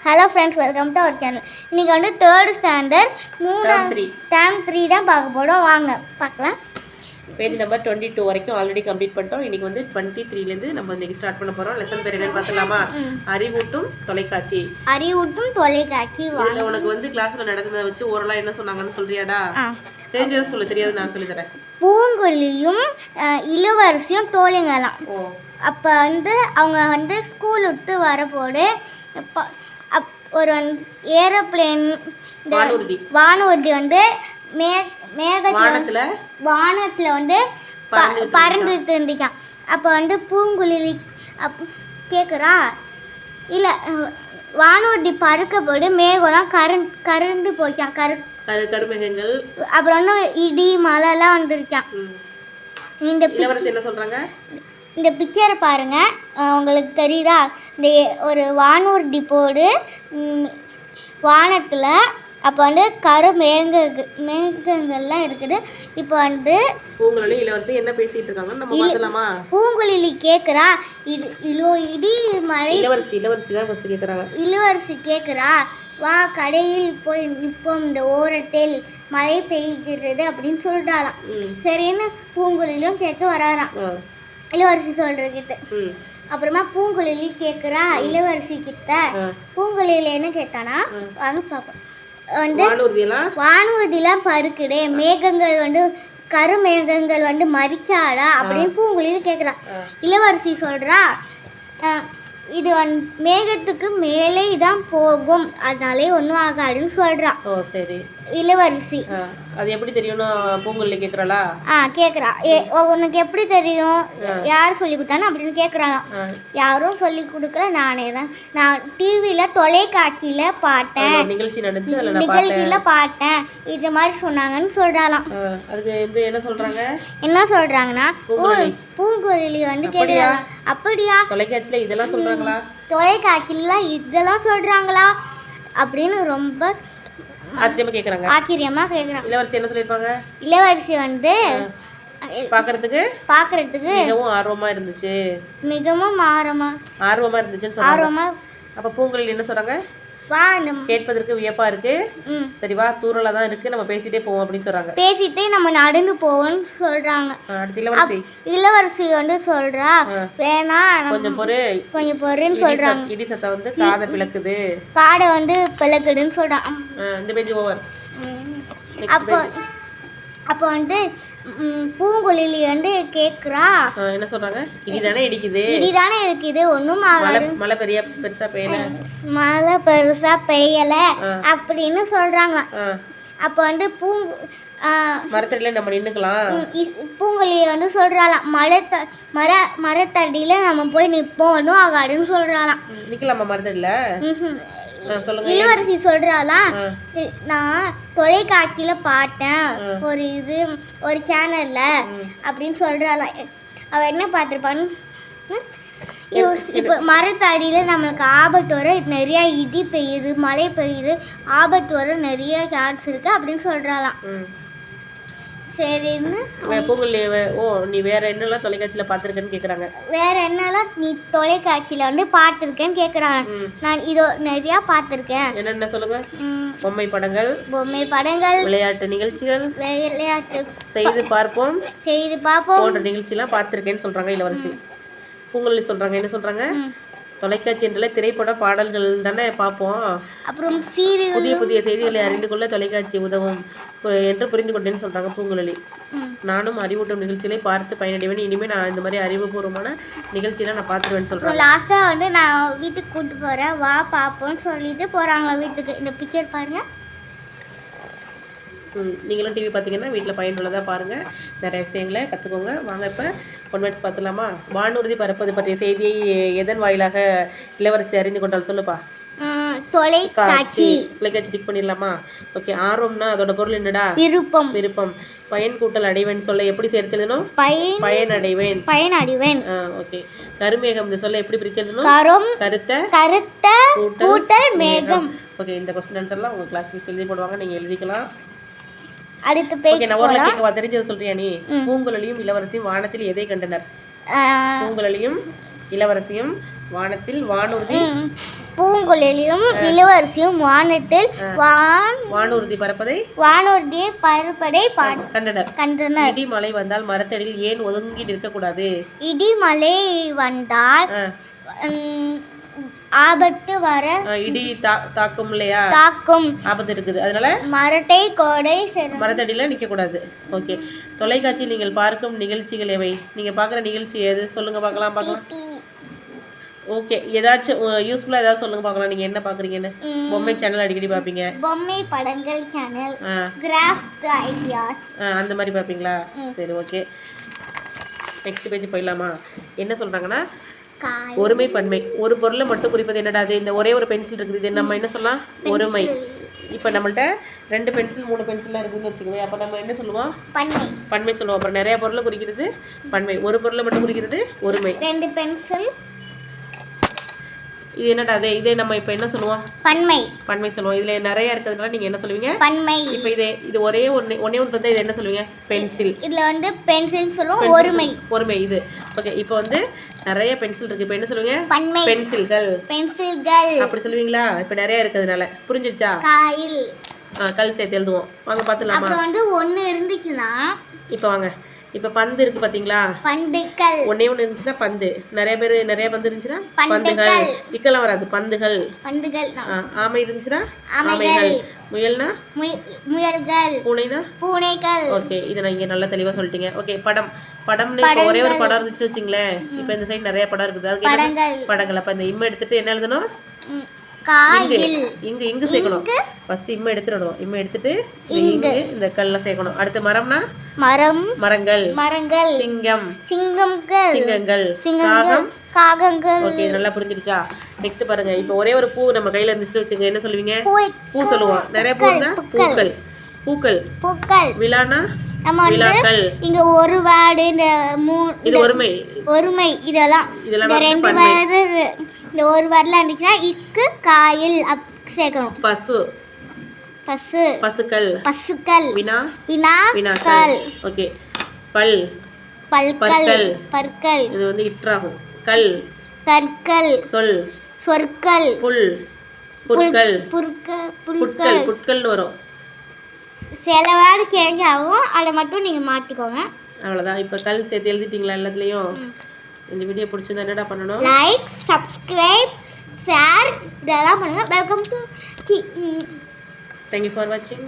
Hello friends, welcome to our channel. இன்றைக்கி வந்து third standard dam 3 தான் பார்க்க போகிறோம். வாங்க பார்க்கலாம். பேஜ் நம்பர் 22 வரைக்கும் ஆல்ரெடி கம்ப்ளீட் பண்ணிட்டோம். இன்றைக்கி வந்து 23லேருந்து நம்ம இன்றைக்கி ஸ்டார்ட் பண்ண போகிறோம். லெசன் பேர் என்னன்னு பார்த்துலாமா? அறிவூட்டும் தொலைக்காட்சி. அறிவூட்டும் தொலைக்காட்சி. இதில் உனக்கு வந்து கிளாஸில் நடந்ததை வச்சு ஓரளவு என்ன சொன்னாங்கன்னு சொல்றியாடா? தெரிஞ்சதை சொல்லு, தெரியாது நான் சொல்லித்தரேன். பூங்குழியும் இளவரசியும் தோழிங்களாம். அப்போ வந்து அவங்க வந்து ஸ்கூல் விட்டு வரப்போது ஒரு ஏரோப்ளேன் வானூர்தி வந்து வானத்தில் வந்து பறந்துட்டு இருந்துச்சான். அப்போ வந்து பூங்குழலி கேட்குறா, இல்லை வானூர்தி பறக்கப்போது மேகம்லாம் கரண்டு போச்சான். கருமேகங்கள் அப்புறம் வந்து இடி மழைலாம் வந்துருச்சான். என்ன சொல்கிறாங்க? இந்த பிக்சரை பாருங்கள், உங்களுக்கு தெரியுதா? இந்த ஒரு வானூர்தி போடு வானத்தில் அப்போ வந்து மேகங்கள்லாம் இருக்குது. இப்போ வந்து பூங்குழலி இளவரசி என்ன பேசிட்டு இருக்காங்கன்னு நம்ம பார்த்தலாமா? பூங்குழலி கேட்குறா, இடி மழை. இளவரசி தான் ஃபர்ஸ்ட் கேட்குறாங்க. இளவரசி கேட்குறா, வா கடையில் போய் நிற்போம், இந்த ஓரத்தில் மழை பெய்கிறது அப்படின்னு சொல்லிட்டாலாம். சரின்னு பூங்குழலியும் கேட்டு வராராம் இளவரசி சொல்றதுக்கிட்ட. அப்புறமா பூங்குழலி கேட்குறா இளவரசி கிட்ட. பூங்குழலியில் என்ன கேட்டானா, வாங்க பார்ப்போம். வந்து வானூர்திலாம் பருக்குதே, மேகங்கள் வந்து கருமேகங்கள் வந்து மறிச்சாடா அப்படின்னு பூங்குழலி கேட்குறா. இளவரசி சொல்கிறா, இது மேகத்துக்கு மேலே தான் போகும், அதனாலே ஒன்றும் ஆகாதுன்னு சொல்கிறா. ஓ சரி. இளவரசி அது எப்படி தெரியும்னு பூங்குழலி கேட்குறாளா? கேட்குறா. உனக்கு எப்படி தெரியும், யார் சொல்லி கொடுத்தானு அப்படின்னு கேட்குறாங்க. யாரும் சொல்லி கொடுக்கல, நானே தான். நான் டிவியில் தொலைக்காட்சியில் பார்த்தேன், நிகழ்ச்சியில் பார்த்தேன், இது மாதிரி சொன்னாங்கன்னு சொல்கிறாளாம். அதுக்கு வந்து என்ன சொல்கிறாங்கன்னா, பூங்குழலி வந்து கேட்குறாங்க, அப்படியா தொலைக்காட்சியில் இதெல்லாம் சொல்கிறாங்களா, தொலைக்காட்சியிலாம் இதெல்லாம் சொல்கிறாங்களா அப்படின்னு ரொம்ப ஆச்சரியமா கேக்குறாங்க. இளவரசி என்ன சொல்லிருப்பாங்க? இளவரசி வந்து பாக்குறதுக்கு மிகவும் ஆர்வமா இருந்துச்சுன்னு சொன்னாங்க. அப்ப பூங்குழலி என்ன சொல்றாங்க? கேட்பதற்கு வியப்பா இருக்கு, சரி வா தூரலா தான் இருக்கு, நம்ம பேசிட்டே போவோம் அப்படின்னு சொல்றாங்க. பேசிட்டே நம்ம நடந்து போவோம்னு சொல்றாங்க. இளவரசி வந்து சொல்றா, வேணா கொஞ்சம் பொறுன்னு சொல்றாங்க. இடி சத்தம் வந்து காதை வந்து பிளக்குதுன்னு சொல்றாங்க. இந்த பேஜ் ஓவர். அப்போ வந்து பூங்குழலி வந்து கேக்குறா, என்ன சொல்றாங்க? இடிதானே இருக்குது, ஒன்றும் மழை பெருசா பெய்யல அப்படின்னு சொல்றாங்க. அப்போ வந்து மரத்தடியில நம்ம நின்னுக்கலாம். பூங்குழலி வந்து சொல்றாளாம், மரத்தடியில நம்ம போய் நிற்போம், ஒன்றும் ஆகாதுன்னு சொல்றாளாம். நிக்கலாமா மரத்தடியில? இளவரசி சொல்றாளாம், நான் தொலைக்காட்சியில பார்த்தேன், ஒரு சேனல்ல அப்படின்னு சொல்றாளாம். அவ என்ன பார்த்துருப்பான்னு, இப்போ மரத்தடியில நம்மளுக்கு ஆபத்து வர நிறைய இடி பெய்யுது, மழை பெய்யுது, ஆபத்து வர நிறைய சான்ஸ் இருக்கு அப்படின்னு சொல்றாளாம். சரின்னு பூங்குழலி, நீ வேற என்னெல்லாம் தொலைக்காட்சியில பாத்துருக்கேன்னு கேக்குறாங்க. வேற என்னெல்லாம் நீ தொலைக்காட்சியில வந்து பார்த்துருக்கேன்னு கேக்குறாங்க. நான் இதோ நிறைய பார்த்துருக்கேன். என்னென்ன சொல்லுங்க? பொம்மை படங்கள், விளையாட்டு நிகழ்ச்சிகள், செய்து பார்ப்போம் போன்ற நிகழ்ச்சியெல்லாம் பார்த்துருக்கேன்னு சொல்றாங்க இளவரசி. பூங்குழலி சொல்றாங்க, என்ன சொல்றாங்க? தொலைக்காட்சி என்றாலே திரைப்பட பாடல்கள் தானே பார்ப்போம், அப்புறம் புதிய செய்திகளை அறிந்து கொள்ள தொலைக்காட்சி உதவும் என்று புரிந்து கொண்டேன்னு சொல்றாங்க பூங்குழலி. நானும் அறிவூட்டும் நிகழ்ச்சிகளை பார்த்து பயனடைவேன், இனிமேல் நான் இந்த மாதிரி அறிவுபூர்வமான நிகழ்ச்சியெல்லாம் நான் பார்த்துருவேன்னு சொல்றேன். லாஸ்டா வந்து நான் வீட்டுக்கு கூப்பிட்டு போறேன், வா பார்ப்போம்னு சொல்லிட்டு போறாங்க வீட்டுக்கு. இந்த பிக்சர் பாருங்க. நீங்களும் டிவி பார்த்தீங்கன்னா வீட்டில் பயனுள்ளதாக பாருங்கள், நிறைய விஷயங்களை கற்றுக்கோங்க. வாங்க இப்போ ஒன்வெட்ஸ் பார்த்துலாமா? வானூர்தி பறப்பது பற்றிய செய்தியை எதன் வாயிலாக இளவரசி அறிந்து கொண்டால் சொல்லுப்பா. தொலைக்காட்சி டிக் பண்ணிடலாமா? ஓகே. ஆர்வம்னா அதோட பொருள் என்னடா? விருப்பம். பயன் கூட்டல் அடைவேன் சொல்ல எப்படி சேர்த்து எழுதணும்? பயனடைவேன். ஓகே. கருமேகம் இந்த சொல்ல எப்படி பிரித்து எழுதணும்? கருத்த கூட்டல் மேகம். ஓகே. இந்த கொஸ்டின் ஆன்சர்லாம் உங்கள் கிளாஸ் மிஸ் எழுதி போடுவாங்க, நீங்கள் எழுதிக்கலாம். அடுத்த பேஜ் நான் தெரிஞ்சதை சொல்றியா நீ? பூங்குழலியும் இளவரசியும் வானத்தில் எதை கண்டனர்? பூங்குழலியும் இளவரசியும் வானத்தில் வானூர்தி பூங்குழலியும் இளவரசியும் வானத்தில் வானூர்தி பறப்பதை கண்டனர். இடி மழை வந்தால் மரத்தடியில் ஏன் ஒதுங்கி நிற்கக்கூடாது? இடி மழை வந்தால் ஆபத்து வர இடி தாக்கும் இல்லையா, ஆபத்து இருக்குது, அதனால மரத்தடியில நிக்க கூடாது. ஓகே, தொலைக்காட்சியில் நீங்கள் பார்க்கும் நிகழ்ச்சிகள் எவை? நீங்க பாக்குற நிகழ்ச்சி எது சொல்லுங்க பார்க்கலாம். ஓகே, ஏதாச்சும் யூஸ்ஃபுல்லா ஏதாவது சொல்லுங்க பார்க்கலாம். நீங்க என்ன பாக்குறீங்கன்னு? பொம்மை சேனல் அடிக்கடி பாப்பீங்க? பொம்மை படங்கள் சேனல், கிராஃப்ட் ஐடியாஸ் அந்த மாதிரி பாப்பீங்களா? சரி, ஓகே. நெக்ஸ்ட் பேஜ் போயிடலாமா? என்ன சொல்றாங்கன்னா, ஒருமை பன்மை. ஒரு பொருளை மட்டும் குறிப்பது என்னடா? அது இந்த ஒரே ஒரு பென்சில் இருக்குது, இது நம்ம என்ன சொல்லலாம்? ஒருமை. இப்போ நம்மள்ட்ட 2 பென்சில் 3 பென்சில்லாம் இருக்குதுன்னு வச்சுக்கோங்க. அப்போ நம்ம என்ன சொல்லுவோம்? பன்மை சொல்லுவோம். அப்புறம் நிறைய பொருளை குறிக்கிறது பன்மை. ஒரு பொருளை மட்டும் குறிக்கிறது ஒருமை. 2 பென்சில். இது என்னடா? இதே நம்ம இப்போ என்ன சொல்லுவோம்? பன்மை சொல்லுவோம். இதுல நிறைய இருக்கிறதுனால நீங்க என்ன சொல்லுவீங்க? பன்மை. இப்போ இது ஒரே ஒண்ணே இருந்தா இது என்ன சொல்லுவீங்க? பென்சில். இதுல வந்து பென்சில் சொல்லுவோம். ஒருமை இது. ஓகே, இப்போ வந்து நிறைய பென்சில் இருக்கு. இப்போ என்ன சொல்லுவீங்க? பென்சில்கள். அப்படி சொல்லுவீங்களா? இப்போ நிறைய இருக்கிறதுனால. புரிஞ்சிடுச்சா? கல் சேர்த்து எழுதுவோம். வாங்க பார்த்துலாமா? அப்புறம் வந்து 1 இருந்துச்சுன்னா இப்போ வாங்க. இப்போ பந்து இருக்கு பாத்தீங்களா? பந்துகள். ஒண்ணே இருந்துச்சுன்னா பந்து. நிறைய பந்து இருந்துச்சுன்னா பந்துகள். இக்கெல்லாம் வராது, பந்துகள். ஆமை இருந்துச்சுன்னா ஆமைகள். முயல்னா முயல்கள். பூனைகள். ஓகே, இதை நான் இங்க நல்லா தெளிவா சொல்லிட்டீங்க. ஓகே, படம்னு ஒரே ஒரு படம் இருந்துச்சுன்னு வச்சுங்களேன். இப்போ இந்த சைடு நிறைய படம் இருக்குது, அதுக்கு படங்கள். அப்ப இந்த இம்மை எடுத்துட்டு என்ன எழுதணும்? இங்கு சேர்க்கணும். ஃபர்ஸ்ட் இம்மை எடுத்துடணும். இம்மை எடுத்துட்டு இந்த கல்ல சேர்க்கணும். அடுத்து மரம்னா மரங்கள். சிங்கங்கள். காகங்கள். ஓகே, நல்லா புரிஞ்சிடுச்சா? நெக்ஸ்ட் பாருங்க. இப்போ ஒரே ஒரு பூ நம்ம கையில இருந்துச்சுன்னு வச்சுங்க, என்ன சொல்லுவீங்க? பூ சொல்லுவோம். நிறைய பூன்னா பூக்கள். விழானா விழாக்கள். இங்க ஒரு வேர்ட், இது ஒருமை. இதெல்லாம் 2 வேர்ட். இந்த ஒரு வேர்ட்ல இருந்துச்சுன்னா இக்கு காயில் சேர்க்கணும். பசுக்கள். வினாக்கள். ஓகே, பற்கள். இது வந்து இற்றாகும். கற்கள். சொற்கள். புட்கள்னு வரும். சில வேர்டு சேஞ்ச் ஆகும், அதை மட்டும் நீங்க மாத்திக்கோங்க. அவ்வளவுதான். இப்போ கல் சேர்த்து எழுதிட்டீங்களா எல்லாத்துலயும்? இந்த வீடியோ பிடிச்சிருந்தா என்னடா பண்ணணும்? லைக், சப்ஸ்கிரைப், ஷேர் இதெல்லாம் பண்ணுங்க. Welcome to Thank you for watching.